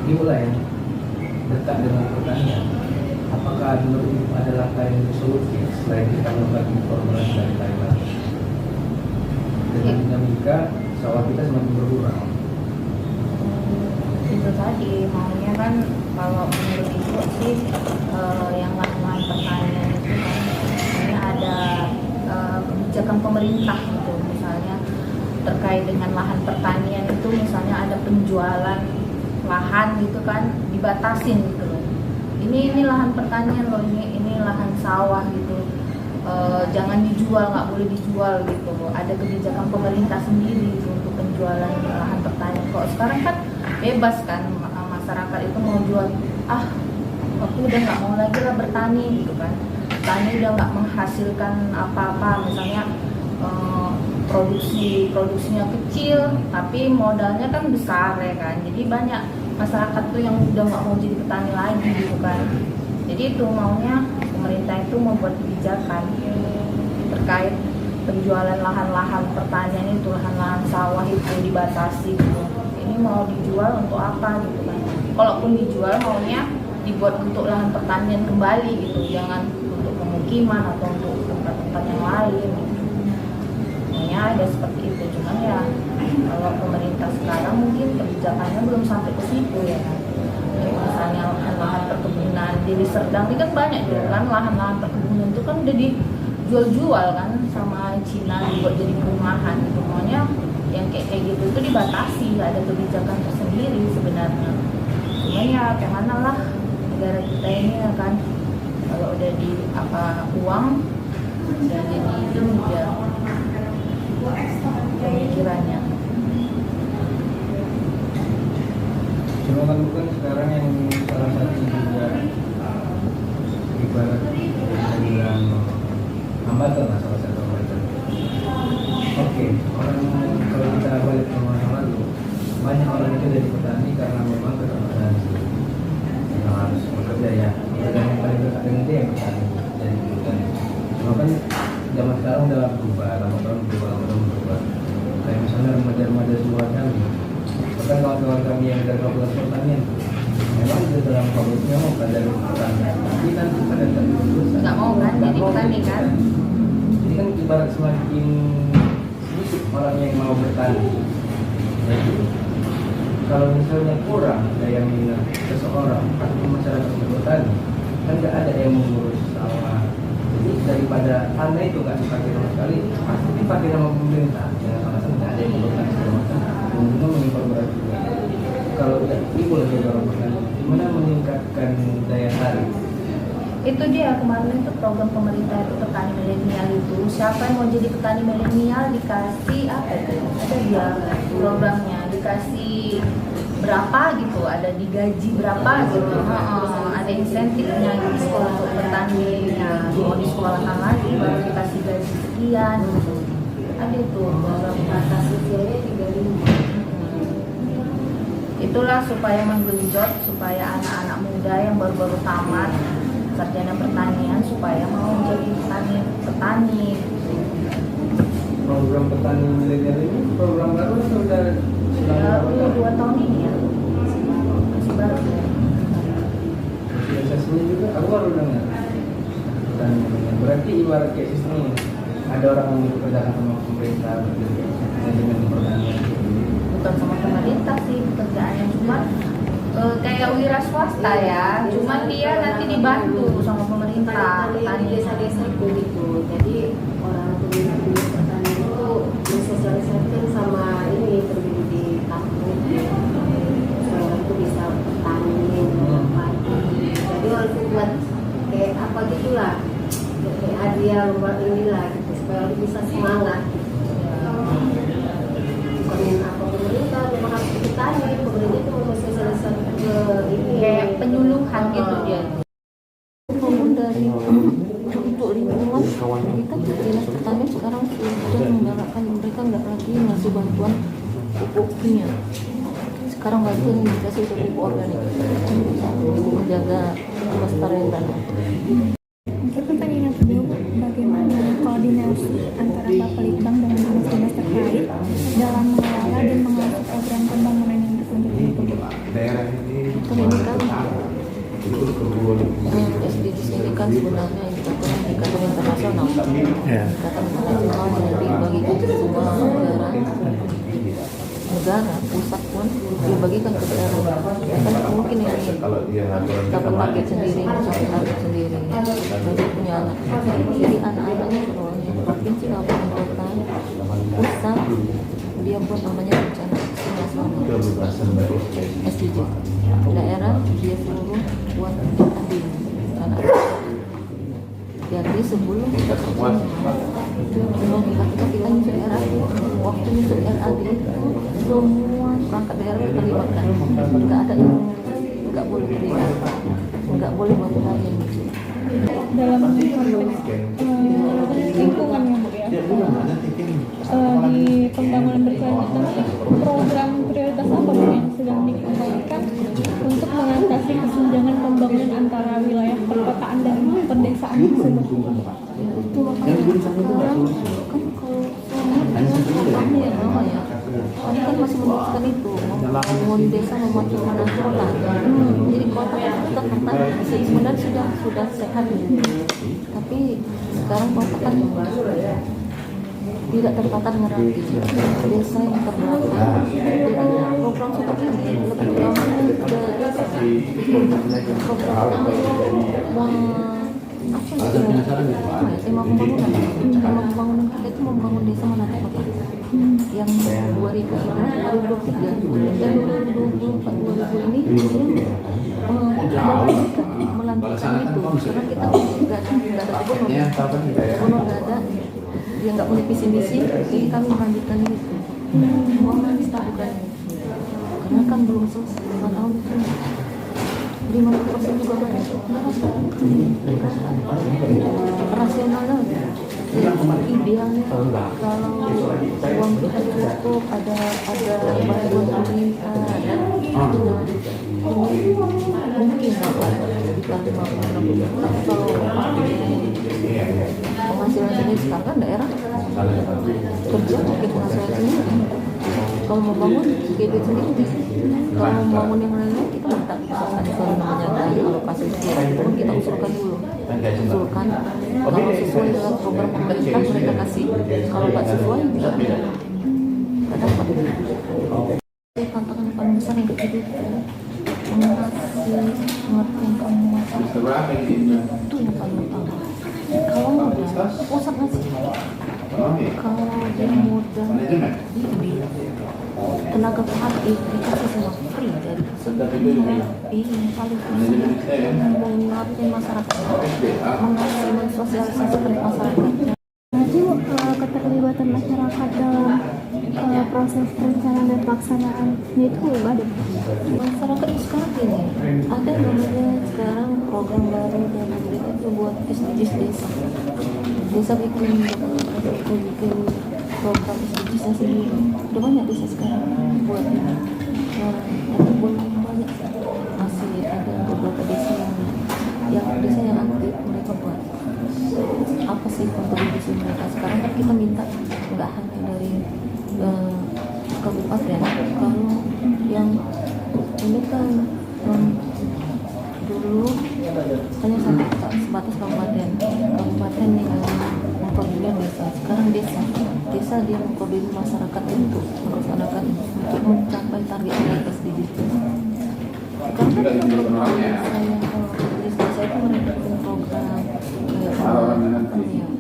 dimulai dekat dengan pertanian. Apakah menurut ada langkah yang solutif selain kita membagi informasi dari Thailand? Dengan dinamika sawah kita semakin berkurang. Itu tadi maunya kan kalau menurut ibu sih yang lahan pertanian itu kan ini ada kebijakan pemerintah gitu, misalnya terkait dengan lahan pertanian itu misalnya ada penjualan lahan gitu kan dibatasin gitu loh. Ini lahan pertanian loh, ini lahan sawah gitu. Jangan dijual, nggak boleh dijual gitu loh. Ada kebijakan pemerintah sendiri gitu untuk penjualan lahan pertanian. Kok sekarang kan bebas kan, masyarakat itu mau jual, aku udah nggak mau lagi lah bertani gitu kan. Tani udah nggak menghasilkan apa-apa, misalnya produksinya kecil tapi modalnya kan besar ya kan. Jadi banyak masyarakat tuh yang udah nggak mau jadi petani lagi gitu kan. Jadi itu maunya pemerintah itu membuat kebijakan terkait penjualan lahan-lahan pertanian itu, lahan-lahan sawah itu dibatasi gitu. Ini mau dijual untuk apa gitu kan. Kalaupun dijual maunya dibuat untuk lahan pertanian kembali gitu, jangan untuk pemukiman atau untuk tempat-tempat yang lain. Maunya ada seperti itu, cuman ya kalau pemerintah sekarang mungkin kebijakannya belum sampai ke situ ya kan. Misalnya lahan-lahan perkebunan di Serdang ini kan banyak juga kan lahan-lahan perkebunan itu kan udah dijual-jual kan sama Cina dibuat jadi perumahan gitu. Maunya yang kayak gitu itu dibatasi, ada kebijakan tersendiri sebenarnya. Cuman ya kayak mana lah negara kita ini ya kan, kalau udah di uang dan jadi itu ya pemikirannya. Cuma kan bukan sekarang yang salah satu juga ibarat bilang hambatan lah, salah satu hambatan. Oke, orang kalau kita balik ke masa lalu, banyak orang itu jadi petani karena memang keterbatasan yang harus bekerja ya. Dan yang paling dekat dengan dia yang petani jadi petani. Cuma kan zaman sekarang udah berubah, lama tahun berubah. Kayak misalnya remaja-remaja semua kami, bahkan kawan-kawan kami yang dari fakultas pertanian, memang di dalam fakultasnya mau belajar pertanian, tapi kan pada saat itu Nggak mau kan jadi petani kan? Jadi kan ibarat semakin sedikit orang yang mau bertani. Jadi kalau misalnya kurang daya minat seseorang atau masyarakat bertani, kan nggak ada yang mengurus sawah. Jadi daripada tanah itu nggak dipakai sama sekali, pasti dipakai sama pemerintah. Dengan alasan nggak ada yang bertani segala macam. Kemudian mengimpor beras juga. Kalau ibu lagi orang bertani, gimana meningkatkan daya tarik? Itu dia kemarin itu program pemerintah itu petani milenial itu, siapa yang mau jadi petani milenial dikasih apa itu, ada dia programnya, dikasih berapa gitu, ada digaji berapa gitu, ada insentifnya gitu untuk petani milenial. Mau di sekolahkan lagi baru dikasih gaji sekian gitu. Ada itu program batas usianya 35. Itulah supaya menggenjot, supaya anak-anak muda yang baru-baru tamat sarjana pertanian supaya mau jadi petani. Program petani milenial ini program baru atau sudah Baru 2 tahun ini ya, masih baru ya. Sosialisasinya juga aku baru dengar. Petani milenial berarti ibarat kayak sistem ini, ada orang yang dipekerjakan sama pemerintah manajemen pertanian. Bukan sama pemerintah sih pekerjaannya, cuma kayak wira swasta ya, cuman dia nanti dibantu sama pemerintah Petani desa-desa itu gitu. Jadi orang pemilik petani itu disosialisasikan sama ini penduduk di kampung. Supaya itu bisa petani padi. Jadi harus buat kayak apa gitulah, kayak hadiah lomba inilah gitu, supaya orang bisa semangat. Bukan apa pemerintah, memang harus petani. Pemerintah itu memsosialisasikan ke ini kayak penyuluhan gitu dia. Dari untuk lingkungan kita dinas pertanian sekarang sudah menggalakkan mereka nggak lagi ngasih bantuan pupuk kimia. Sekarang bantuan dikasih untuk pupuk organik untuk menjaga kelestarian tanah. Untuk pertanyaan yang kedua, bagaimana koordinasi antara Bapelitbang dengan dinas-dinas terkait dalam mengelola dan mengawasi program pembangunan yang berlanjut ini? Daerah ini sebenarnya indikator internasional. Ya. Indikator internasional yang dibagikan ke semua negara pusat pun dibagikan ke daerah. Ya kan mungkin ini dapat target sendiri, mencapai target sendiri. Jadi punya anak. Jadi anak-anaknya seluruhnya provinsi kabupaten kota pusat dia buat namanya rencana aksi nasional SDG. Daerah dia seluruh buat adil anak. Jadi sebelum kita nyusun RAD, waktu nyusun RAD semua perangkat daerah terlibatkan. Nggak ada yang nggak boleh terlibat, nggak boleh memulai. Dalam konteks lingkungan ya Bu ya, di pembangunan berkelanjutan program prioritas apa Bu yang sedang dikembangkan untuk mengatasi kesenjangan pembangunan antara wilayah perkotaan dan pedesaan tersebut? Itu makanya sekarang kan kalau kami yang lama ya, kami kan masih memutuskan itu membangun desa memajukan kota. Jadi kota kita sebenarnya sudah sehat ya. Tapi sekarang kota kan tidak tertata dengan rapi, desa yang terbelakang. Jadi program seperti ini lebih ramai ke desa. Program tema pembangunan. Kalau pembangunan kita itu membangun desa menata kota yang 2023 dan 2024 ini melanjutkan itu karena kita nggak ada gubernur nggak ada, dia nggak punya visi misi, jadi kami melanjutkan itu. Pembangunan kita bukan karena kan belum selesai 5 tahun itu 50% juga banyak. Rasionalnya idealnya kalau uang kita cukup, ada bantuan pemerintah, mungkin dapat di 50. Tapi kalau penghasilan sendiri sekarang kan daerah kerja pakai penghasilan sendiri. Kalau mau bangun duit sendiri. Kalau mau bangun yang lain kita minta ada kalau namanya dari alokasi pun kita usulkan dulu. Kalau sesuai dengan program pemerintah mereka kasih. Kalau nggak sesuai nggak dapat. Tantangan yang paling besar yang kedua mengasih pengertian penguasaan itu yang paling utama. Kalau mudah pusat ngasih, kalau dia mudah tenaga penghati dikasih semua free dari pusat. Ini yang paling susah mengerti masyarakat, mengasih mensosialisasikan masyarakat. Jadi keterlibatan masyarakat dalam proses perencanaan dan pelaksanaan itu ada. Masyarakat sekarang ini ada namanya sekarang program baru dan mereka itu buat SDGs desa bikin program SDGs sendiri. Udah banyak desa sekarang buat ini. Itu belum banyak, masih ada beberapa desa yang aktif mereka buat apa sih kontribusi mereka. Sekarang kan kita minta nggak hanya dari kabupaten, kalau yang ini kan dulu hanya sampai sebatas kabupaten yang mengkoordinir desa. Sekarang desa dia mengkoordinir masyarakat untuk melaksanakan untuk mencapai target SDG. Sekarang kan kita program desa itu mereka punya program kayak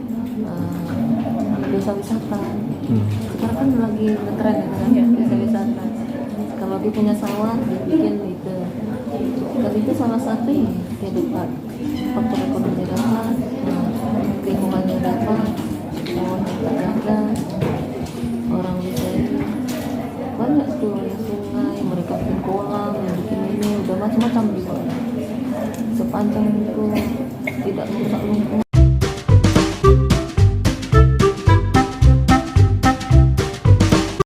desa wisata. Sekarang kan lagi ngetren ya desa wisata. Kalau dia punya sawah dia bikin itu. Dan itu salah satu dia dapat faktor ekonomi dapat, lingkungannya dapat, pohon terjaga, orang bisa itu banyak tuh yang sungai, mereka bikin kolam, yang bikin ini udah macam-macam juga. Sepanjang itu tidak merusak